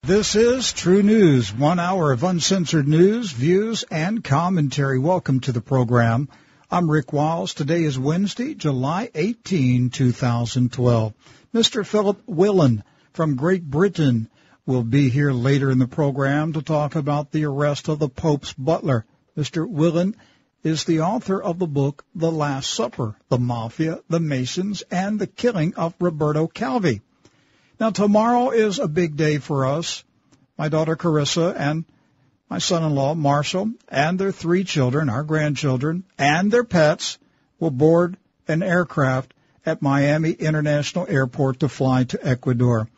This is True News, 1 hour of uncensored news, views, and commentary. Welcome to the program. I'm Rick Wiles. Today is Wednesday, July 18, 2012. Mr. Philip Willan from Great Britain will be here later in the program to talk about the arrest of the Pope's butler. Mr. Willan is the author of the book The Last Supper, the Mafia, the Masons, and the Killing of Roberto Calvi. Now, tomorrow is a big day for us. My daughter Carissa and my son-in-law Marshall and their 3 children, our grandchildren, and their pets will board an aircraft at Miami International Airport to fly to Ecuador.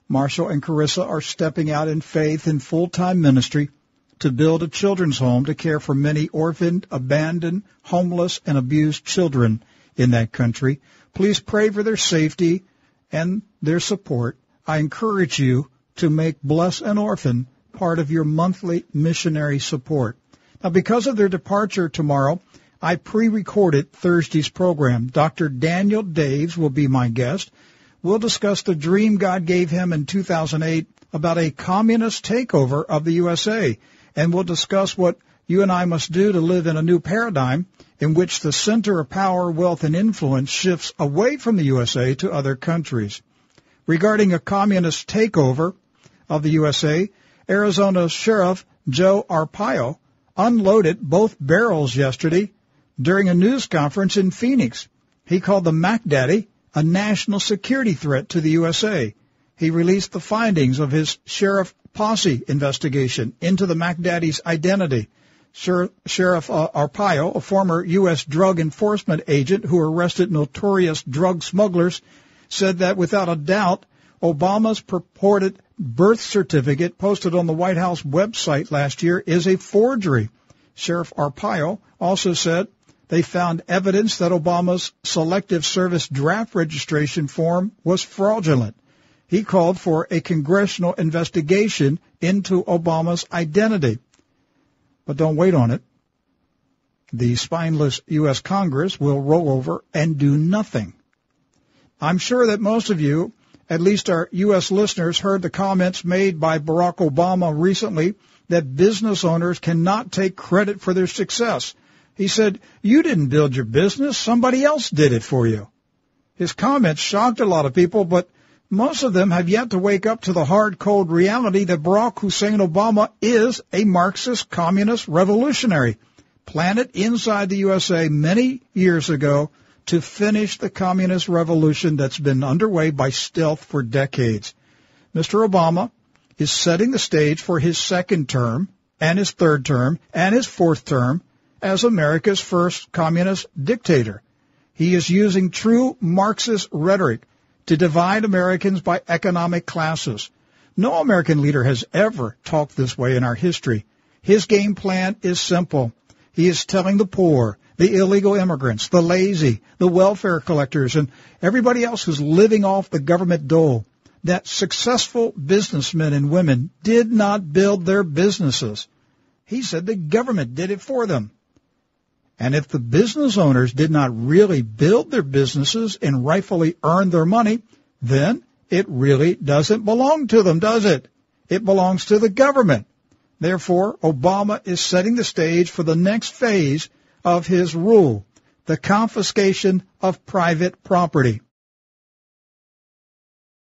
Marshall and Carissa are stepping out in faith and full-time ministry to build a children's home to care for many orphaned, abandoned, homeless, and abused children in that country. Please pray for their safety and their support. I encourage you to make Bless an Orphan part of your monthly missionary support. Now, because of their departure tomorrow, I pre-recorded Thursday's program. Dr. Daniel Daves will be my guest. We'll discuss the dream God gave him in 2008 about a communist takeover of the USA, and we'll discuss what you and I must do to live in a new paradigm in which the center of power, wealth, and influence shifts away from the USA to other countries. Regarding a communist takeover of the USA, Arizona Sheriff Joe Arpaio unloaded both barrels yesterday during a news conference in Phoenix. He called the Mac Daddy a national security threat to the USA. He released the findings of his sheriff posse investigation into the Mac Daddy's identity. Sheriff Arpaio, a former U.S. drug enforcement agent who arrested notorious drug smugglers, said that without a doubt, Obama's purported birth certificate posted on the White House website last year is a forgery. Sheriff Arpaio also said they found evidence that Obama's Selective Service draft registration form was fraudulent. He called for a congressional investigation into Obama's identity. But don't wait on it. The spineless U.S. Congress will roll over and do nothing. I'm sure that most of you, at least our U.S. listeners, heard the comments made by Barack Obama recently that business owners cannot take credit for their success. He said, "You didn't build your business, somebody else did it for you." His comments shocked a lot of people, but most of them have yet to wake up to the hard, cold reality that Barack Hussein Obama is a Marxist communist revolutionary planted inside the USA many years ago to finish the communist revolution that's been underway by stealth for decades. Mr. Obama is setting the stage for his second term and his third term and his fourth term as America's first communist dictator. He is using true Marxist rhetoric to divide Americans by economic classes. No American leader has ever talked this way in our history. His game plan is simple. He is telling the poor, the illegal immigrants, the lazy, the welfare collectors, and everybody else who's living off the government dole that successful businessmen and women did not build their businesses. He said the government did it for them. And if the business owners did not really build their businesses and rightfully earn their money, then it really doesn't belong to them, does it? It belongs to the government. Therefore, Obama is setting the stage for the next phase of his rule, the confiscation of private property.